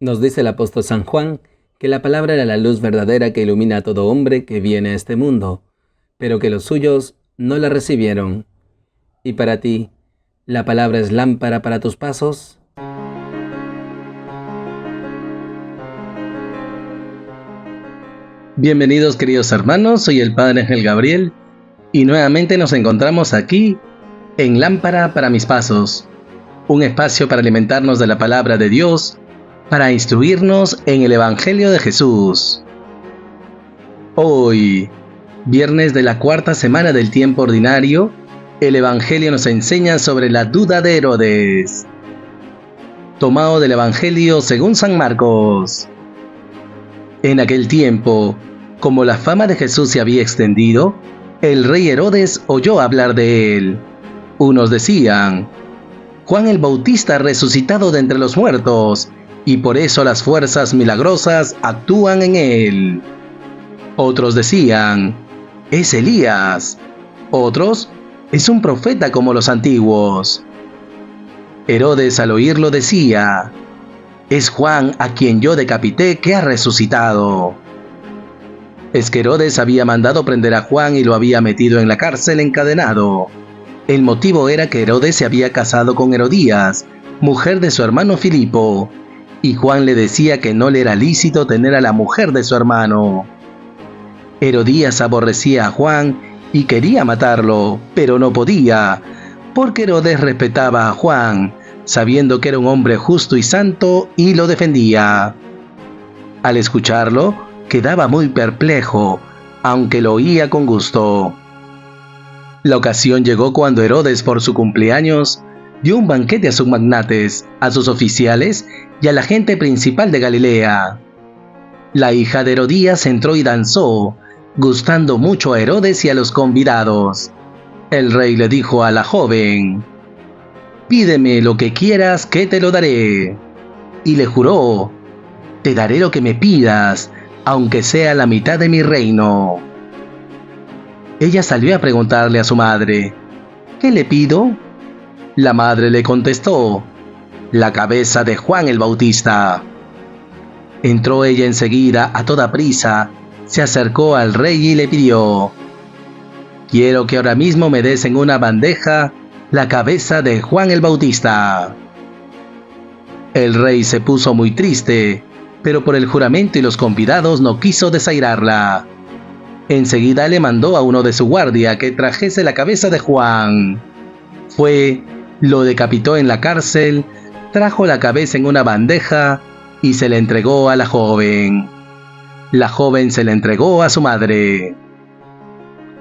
Nos dice el apóstol San Juan que la palabra era la luz verdadera que ilumina a todo hombre que viene a este mundo, pero que los suyos no la recibieron. ¿Y para ti, la palabra es lámpara para tus pasos? Bienvenidos queridos hermanos, soy el Padre Ángel Gabriel y nuevamente nos encontramos aquí en Lámpara para mis pasos, un espacio para alimentarnos de la palabra de Dios, para instruirnos en el Evangelio de Jesús. Hoy, viernes de la cuarta semana del tiempo ordinario, el Evangelio nos enseña sobre la duda de Herodes. Tomado del Evangelio según San Marcos. En aquel tiempo, como la fama de Jesús se había extendido, el rey Herodes oyó hablar de él. Unos decían: Juan el Bautista ha resucitado de entre los muertos, y por eso las fuerzas milagrosas actúan en él. Otros decían: es Elías. Otros: es un profeta como los antiguos. Herodes al oírlo decía: es Juan a quien yo decapité que ha resucitado. Es que Herodes había mandado prender a Juan y lo había metido en la cárcel encadenado. El motivo era que Herodes se había casado con Herodías, mujer de su hermano Filipo, y Juan le decía que no le era lícito tener a la mujer de su hermano. Herodías aborrecía a Juan y quería matarlo, pero no podía, porque Herodes respetaba a Juan, sabiendo que era un hombre justo y santo, y lo defendía. Al escucharlo, quedaba muy perplejo, aunque lo oía con gusto. La ocasión llegó cuando Herodes, por su cumpleaños, dio un banquete a sus magnates, a sus oficiales y a la gente principal de Galilea. La hija de Herodías entró y danzó, gustando mucho a Herodes y a los convidados. El rey le dijo a la joven: pídeme lo que quieras que te lo daré. Y le juró: te daré lo que me pidas, aunque sea la mitad de mi reino. Ella salió a preguntarle a su madre: ¿qué le pido? La madre le contestó: la cabeza de Juan el Bautista. Entró ella enseguida a toda prisa, se acercó al rey y le pidió: quiero que ahora mismo me des en una bandeja la cabeza de Juan el Bautista. El rey se puso muy triste, pero por el juramento y los convidados no quiso desairarla. Enseguida le mandó a uno de su guardia que trajese la cabeza de Juan. Fue, lo decapitó en la cárcel, trajo la cabeza en una bandeja y se la entregó a la joven. La joven se la entregó a su madre.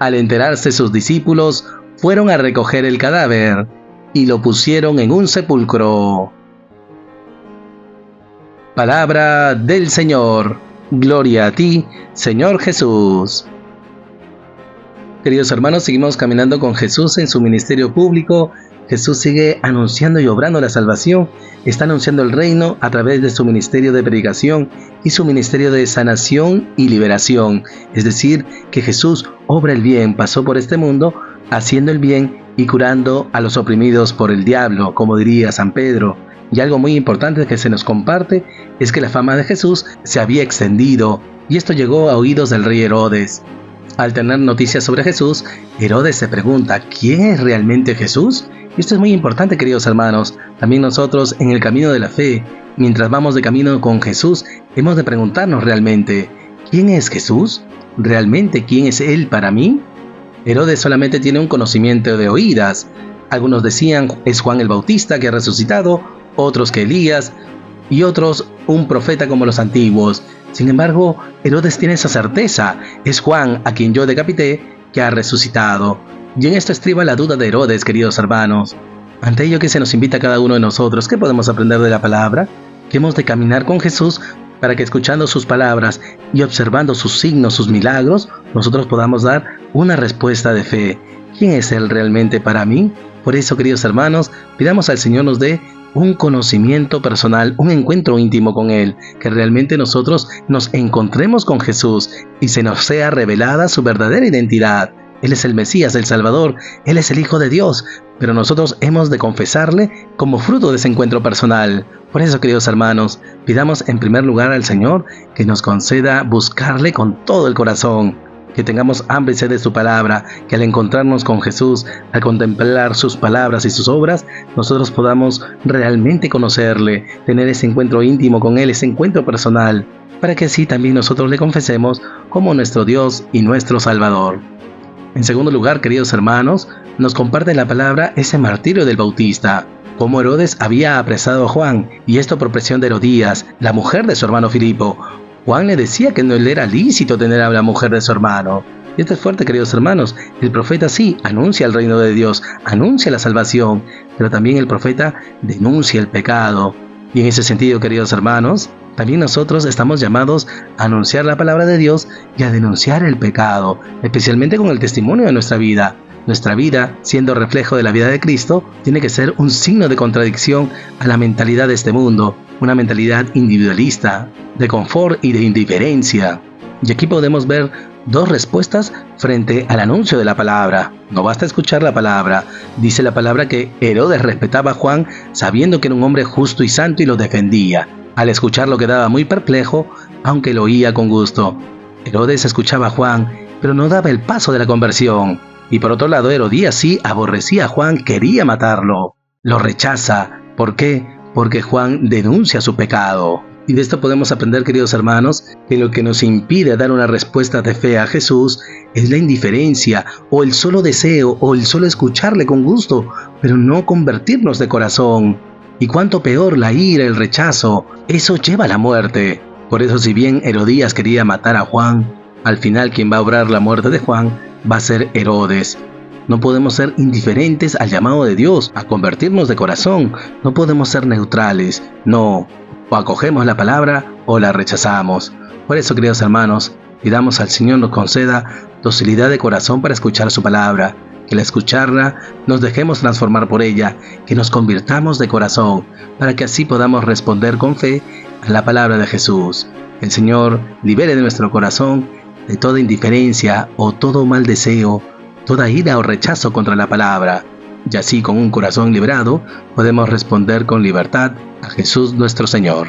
Al enterarse sus discípulos, fueron a recoger el cadáver y lo pusieron en un sepulcro. Palabra del Señor. Gloria a ti, Señor Jesús. Queridos hermanos, seguimos caminando con Jesús en su ministerio público. Jesús sigue anunciando y obrando la salvación. Está anunciando el reino a través de su ministerio de predicación y su ministerio de sanación y liberación. Es decir, que Jesús obra el bien, pasó por este mundo haciendo el bien y curando a los oprimidos por el diablo, como diría San Pedro. Y algo muy importante que se nos comparte es que la fama de Jesús se había extendido, y esto llegó a oídos del rey Herodes. Al tener noticias sobre Jesús, Herodes se pregunta: ¿quién es realmente Jesús? Y esto es muy importante, queridos hermanos. También nosotros, en el camino de la fe, mientras vamos de camino con Jesús, hemos de preguntarnos realmente: ¿quién es Jesús? ¿Realmente quién es Él para mí? Herodes solamente tiene un conocimiento de oídas. Algunos decían: es Juan el Bautista que ha resucitado, otros que Elías, y otros un profeta como los antiguos. Sin embargo, Herodes tiene esa certeza: es Juan a quien yo decapité que ha resucitado. Y en esto estriba la duda de Herodes, queridos hermanos. Ante ello, que se nos invita a cada uno de nosotros, ¿qué podemos aprender de la palabra? Que hemos de caminar con Jesús para que, escuchando sus palabras y observando sus signos, sus milagros, nosotros podamos dar una respuesta de fe. ¿Quién es Él realmente para mí? Por eso, queridos hermanos, pidamos al Señor nos dé un conocimiento personal, un encuentro íntimo con Él, que realmente nosotros nos encontremos con Jesús y se nos sea revelada su verdadera identidad. Él es el Mesías, el Salvador, Él es el Hijo de Dios, pero nosotros hemos de confesarle como fruto de ese encuentro personal. Por eso, queridos hermanos, pidamos en primer lugar al Señor que nos conceda buscarle con todo el corazón, que tengamos hambre y sed de su palabra, que al encontrarnos con Jesús, al contemplar sus palabras y sus obras, nosotros podamos realmente conocerle, tener ese encuentro íntimo con Él, ese encuentro personal, para que así también nosotros le confesemos como nuestro Dios y nuestro Salvador. En segundo lugar, queridos hermanos, nos comparte la palabra ese martirio del Bautista, cómo Herodes había apresado a Juan, y esto por presión de Herodías, la mujer de su hermano Filipo. Juan le decía que no le era lícito tener a la mujer de su hermano. Y esto es fuerte, queridos hermanos. El profeta sí anuncia el reino de Dios, anuncia la salvación, pero también el profeta denuncia el pecado. Y en ese sentido, queridos hermanos, también nosotros estamos llamados a anunciar la palabra de Dios y a denunciar el pecado, especialmente con el testimonio de nuestra vida. Nuestra vida, siendo reflejo de la vida de Cristo, tiene que ser un signo de contradicción a la mentalidad de este mundo, una mentalidad individualista, de confort y de indiferencia. Y aquí podemos ver dos respuestas frente al anuncio de la palabra. No basta escuchar la palabra. Dice la palabra que Herodes respetaba a Juan sabiendo que era un hombre justo y santo y lo defendía. Al escucharlo quedaba muy perplejo, aunque lo oía con gusto. Herodes escuchaba a Juan, pero no daba el paso de la conversión. Y por otro lado, Herodías sí aborrecía a Juan, quería matarlo. Lo rechaza. ¿Por qué? Porque Juan denuncia su pecado. Y de esto podemos aprender, queridos hermanos, que lo que nos impide dar una respuesta de fe a Jesús es la indiferencia, o el solo deseo, o el solo escucharle con gusto, pero no convertirnos de corazón. Y cuánto peor la ira, el rechazo, eso lleva a la muerte. Por eso, si bien Herodías quería matar a Juan, al final quien va a obrar la muerte de Juan va a ser Herodes. No podemos ser indiferentes al llamado de Dios, a convertirnos de corazón. No podemos ser neutrales. No, o acogemos la palabra o la rechazamos. Por eso, queridos hermanos, pidamos al Señor nos conceda docilidad de corazón para escuchar su palabra, que al escucharla nos dejemos transformar por ella, que nos convirtamos de corazón, para que así podamos responder con fe a la palabra de Jesús. El Señor libere de nuestro corazón de toda indiferencia o todo mal deseo, toda ira o rechazo contra la palabra, y así con un corazón librado podemos responder con libertad a Jesús nuestro Señor.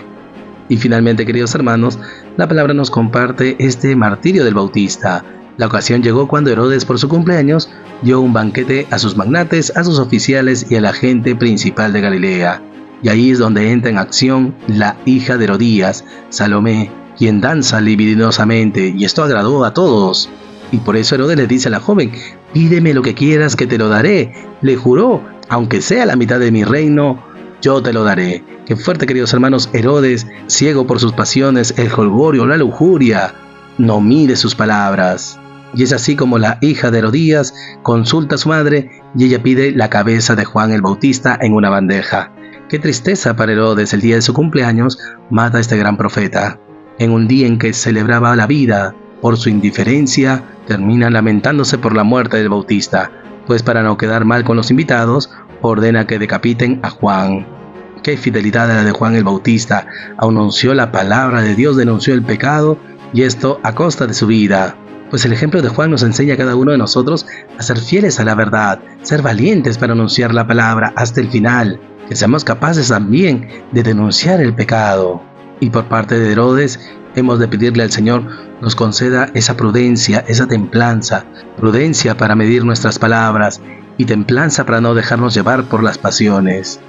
Y finalmente, queridos hermanos, la palabra nos comparte este martirio del Bautista. La ocasión llegó cuando Herodes, por su cumpleaños, dio un banquete a sus magnates, a sus oficiales y a la gente principal de Galilea. Y ahí es donde entra en acción la hija de Herodías, Salomé, quien danza libidinosamente, y esto agradó a todos. Y por eso Herodes le dice a la joven: pídeme lo que quieras que te lo daré. Le juró: aunque sea la mitad de mi reino, yo te lo daré. Qué fuerte, queridos hermanos. Herodes, ciego por sus pasiones, el jolgorio, la lujuria, no mide sus palabras. Y es así como la hija de Herodías consulta a su madre y ella pide la cabeza de Juan el Bautista en una bandeja. Qué tristeza para Herodes. El día de su cumpleaños mata a este gran profeta. En un día en que celebraba la vida, por su indiferencia, termina lamentándose por la muerte del Bautista, pues para no quedar mal con los invitados, ordena que decapiten a Juan. Qué fidelidad la de Juan el Bautista, anunció la palabra de Dios, denunció el pecado, y esto a costa de su vida. Pues el ejemplo de Juan nos enseña a cada uno de nosotros a ser fieles a la verdad, ser valientes para anunciar la palabra hasta el final, que seamos capaces también de denunciar el pecado. Y por parte de Herodes, hemos de pedirle al Señor nos conceda esa prudencia, esa templanza, prudencia para medir nuestras palabras y templanza para no dejarnos llevar por las pasiones.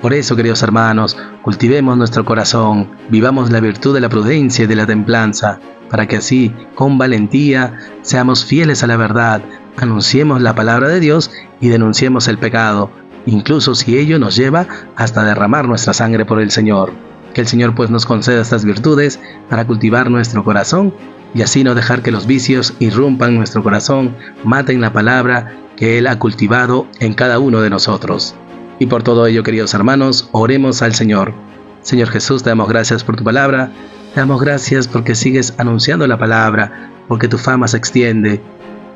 Por eso, queridos hermanos, cultivemos nuestro corazón, vivamos la virtud de la prudencia y de la templanza, para que así, con valentía, seamos fieles a la verdad, anunciemos la palabra de Dios y denunciemos el pecado, incluso si ello nos lleva hasta derramar nuestra sangre por el Señor. Que el Señor pues nos conceda estas virtudes para cultivar nuestro corazón y así no dejar que los vicios irrumpan nuestro corazón, maten la palabra que Él ha cultivado en cada uno de nosotros. Y por todo ello, queridos hermanos, oremos al Señor. Señor Jesús, te damos gracias por tu palabra, te damos gracias porque sigues anunciando la palabra, porque tu fama se extiende,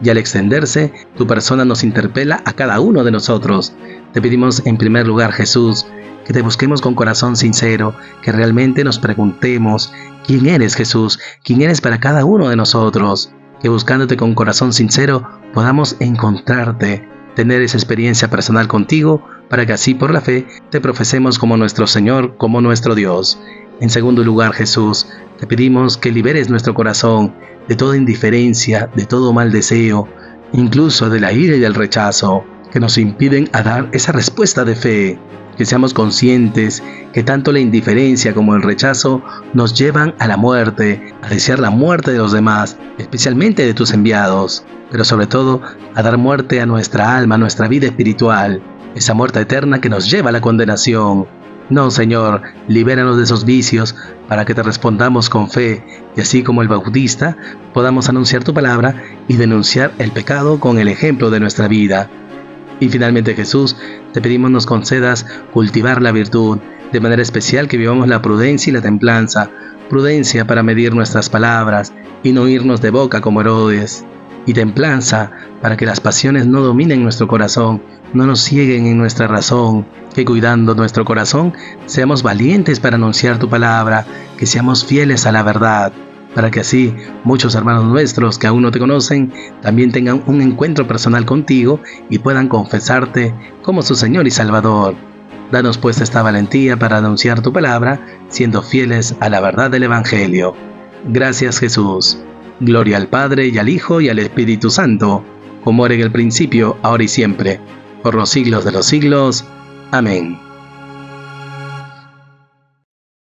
y al extenderse, tu persona nos interpela a cada uno de nosotros. Te pedimos en primer lugar, Jesús, que te busquemos con corazón sincero, que realmente nos preguntemos, ¿quién eres, Jesús? ¿Quién eres para cada uno de nosotros? que buscándote con corazón sincero podamos encontrarte, tener esa experiencia personal contigo, para que así por la fe te profesemos como nuestro Señor, como nuestro Dios. En segundo lugar, Jesús, te pedimos que liberes nuestro corazón de toda indiferencia, de todo mal deseo, incluso de la ira y del rechazo, que nos impiden a dar esa respuesta de fe. Que seamos conscientes que tanto la indiferencia como el rechazo nos llevan a la muerte, a desear la muerte de los demás, especialmente de tus enviados, pero sobre todo a dar muerte a nuestra alma, a nuestra vida espiritual, esa muerte eterna que nos lleva a la condenación. No, Señor, libéranos de esos vicios para que te respondamos con fe y así como el Bautista podamos anunciar tu palabra y denunciar el pecado con el ejemplo de nuestra vida. Y finalmente, Jesús, te pedimos nos concedas cultivar la virtud, de manera especial que vivamos la prudencia y la templanza, prudencia para medir nuestras palabras y no irnos de boca como Herodes, y templanza para que las pasiones no dominen nuestro corazón, no nos cieguen en nuestra razón, que cuidando nuestro corazón seamos valientes para anunciar tu palabra, que seamos fieles a la verdad, para que así muchos hermanos nuestros que aún no te conocen también tengan un encuentro personal contigo y puedan confesarte como su Señor y Salvador. Danos pues esta valentía para anunciar tu palabra, siendo fieles a la verdad del Evangelio. Gracias, Jesús. Gloria al Padre y al Hijo y al Espíritu Santo, como era en el principio, ahora y siempre, por los siglos de los siglos. Amén.